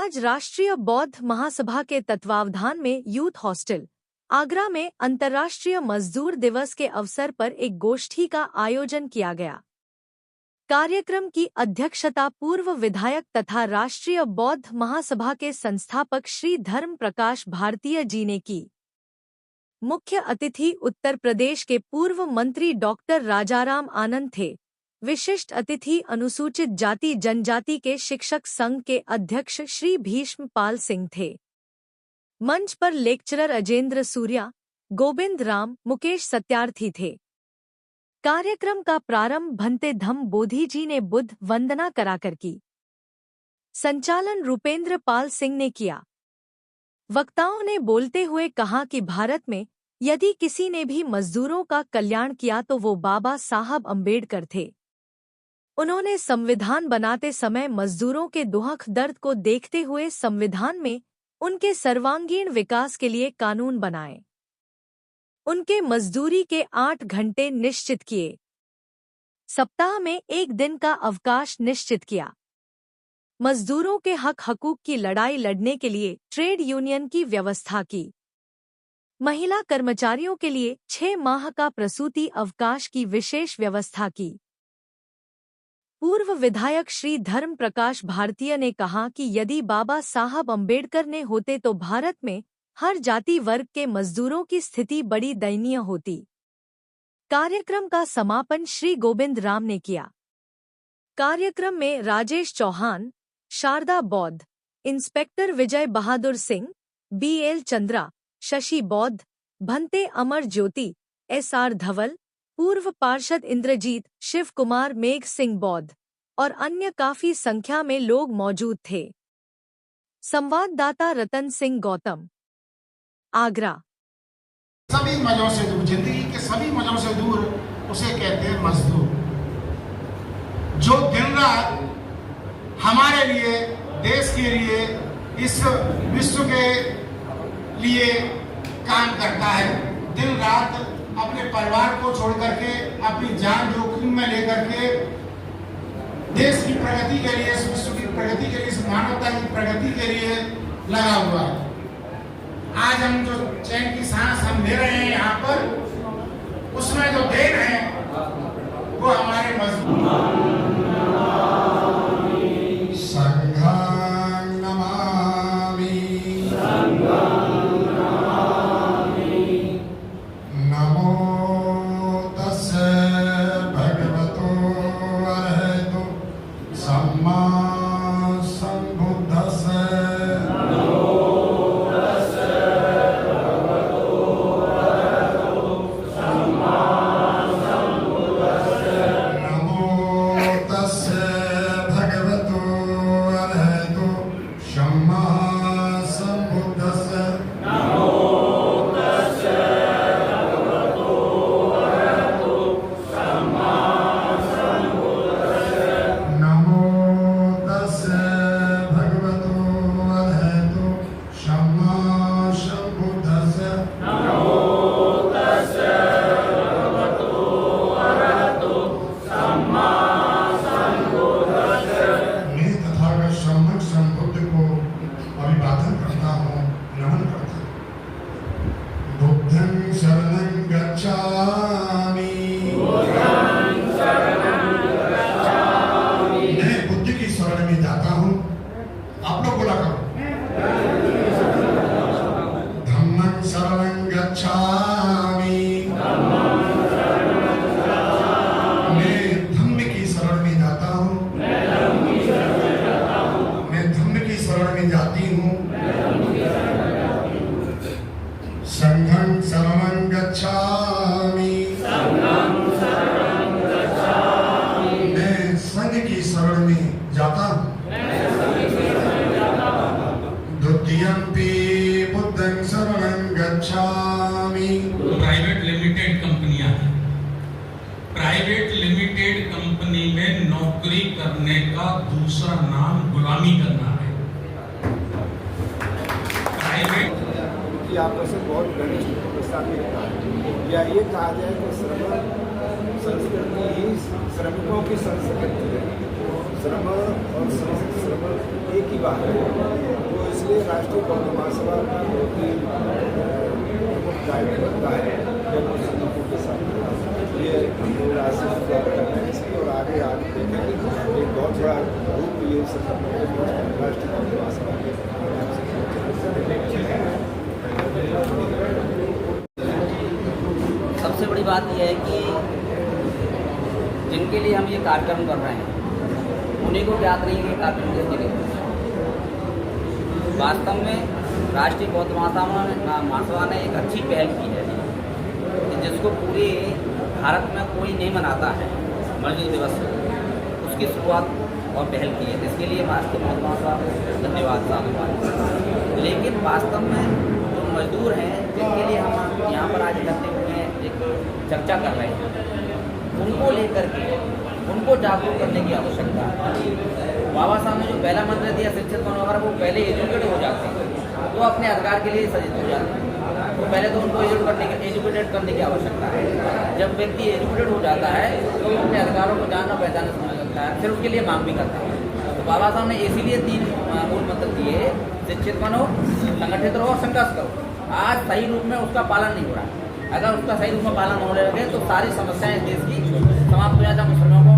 आज राष्ट्रीय बौद्ध महासभा के तत्वावधान में यूथ हॉस्टल आगरा में अंतर्राष्ट्रीय मजदूर दिवस के अवसर पर एक गोष्ठी का आयोजन किया गया। कार्यक्रम की अध्यक्षता पूर्व विधायक तथा राष्ट्रीय बौद्ध महासभा के संस्थापक श्री धर्म प्रकाश भारतीय जी ने की। मुख्य अतिथि उत्तर प्रदेश के पूर्व मंत्री डॉक्टर राजाराम आनंद थे। विशिष्ट अतिथि अनुसूचित जाति जनजाति के शिक्षक संघ के अध्यक्ष श्री भीष्म पाल सिंह थे। मंच पर लेक्चरर अजेंद्र सूर्या, गोविंद राम, मुकेश सत्यार्थी थे। कार्यक्रम का प्रारंभ भंते धम्म बोधि जी ने बुद्ध वंदना कराकर की। संचालन रूपेंद्र पाल सिंह ने किया। वक्ताओं ने बोलते हुए कहा कि भारत में यदि किसी ने भी मजदूरों का कल्याण किया तो वो बाबा साहब अम्बेडकर थे। उन्होंने संविधान बनाते समय मजदूरों के दुख दर्द को देखते हुए संविधान में उनके सर्वांगीण विकास के लिए कानून बनाए। उनके मजदूरी के 8 घंटे निश्चित किए। सप्ताह में 1 दिन का अवकाश निश्चित किया। मजदूरों के हकूक की लड़ाई लड़ने के लिए ट्रेड यूनियन की व्यवस्था की। महिला कर्मचारियों के लिए 6 माह का प्रसूति अवकाश की विशेष व्यवस्था की। पूर्व विधायक श्री धर्म प्रकाश भारतीय ने कहा कि यदि बाबा साहब अम्बेडकर ने होते तो भारत में हर जाति वर्ग के मजदूरों की स्थिति बड़ी दयनीय होती। कार्यक्रम का समापन श्री गोविंद राम ने किया। कार्यक्रम में राजेश चौहान, शारदा बौद्ध, इंस्पेक्टर विजय बहादुर सिंह, BL चंद्रा, शशि बौद्ध, भंते अमर ज्योति, SR धवल, पूर्व पार्षद इंद्रजीत, शिव कुमार, मेघ सिंह बौद्ध और अन्य काफी संख्या में लोग मौजूद थे। संवाददाता रतन सिंह गौतम, आगरा। सभी मजों से दूर, जिंदगी के सभी मजों से दूर उसे कहते हैं मजदूर, जो दिन रात हमारे लिए, देश के लिए, इस विश्व के लिए काम करता है। दिन रात अपने परिवार को छोड़ करके, अपनी जान जोखिम में लेकर के देश की प्रगति के लिए, इस विश्व की प्रगति के लिए, इस मानवता की प्रगति के लिए लगा हुआ है। आज हम जो चैन की सांस हम ले रहे हैं यहाँ पर, उसमें जो देन है वो हमारे मजदूर। संघं शरणं गच्छामि, मैं संघ की शरण में जाता हूँ। द्वितीयंपि बुद्धं शरणं गच्छामि। प्राइवेट लिमिटेड कंपनियां हैं। प्राइवेट लिमिटेड कंपनी में नौकरी करने का दूसरा नाम गुलामी करना है। प्राइवेट आपस में बहुत घनिष्ठ प्रस्तावित या ये कहा जाए कि श्रवण संस्कृति ही श्रमिकों की संस्कृति है। श्रम और श्रम एक ही बात है। तो इसलिए राष्ट्रीय बौद्ध महासभा का बहुत ही प्रमुख दायित्व बनता है जब श्रमिकों के साथ ये हम लोग आज से शुरुआत कर रहे हैं इसकी, और आगे आगे देखेंगे एक बहुत बड़ा रूप ये राष्ट्रीय बौद्ध महासभा के सबसे बड़ी बात यह है कि जिनके लिए हम ये कार्यक्रम कर रहे हैं उन्हीं को ज्ञात नहीं है कार्यक्रम किसके लिए। वास्तव में राष्ट्रीय बौद्ध महासभा ने एक अच्छी पहल की है जिसको पूरे भारत में कोई नहीं मनाता है मजदूर दिवस, उसकी शुरुआत और पहल की है, जिसके लिए राष्ट्रीय बौद्ध महासभा धन्यवाद साहब। लेकिन वास्तव में जो मजदूर हैं जिनके लिए हम यहाँ पर आज इकट्ठे हुए एक चर्चा कर रहे हैं, उनको लेकर के उनको जागरूक करने की आवश्यकता है। बाबा साहब ने जो पहला मंत्र दिया शिक्षित बनो, अगर वो पहले एजुकेटेड हो जाते हैं तो अपने अधिकार के लिए सचेत हो जाते हैं। तो पहले तो उनको एजुकेटेड करने की आवश्यकता है। जब व्यक्ति एजुकेटेड हो जाता है तो अपने अधिकारों को जानना पहचानना समझ सकता है, फिर उसके लिए मांग भी करता है। तो बाबा साहब ने इसीलिए 3 मूल मंत्र दिए, शिक्षित बनो, संगठित रहो, संघर्ष करो। आज सही रूप में उसका पालन नहीं हो रहा है। अगर उसका सही रूप में पालन होने लगे तो सारी समस्याएं देश की समाप्त हो जाता है। मुसलमानों को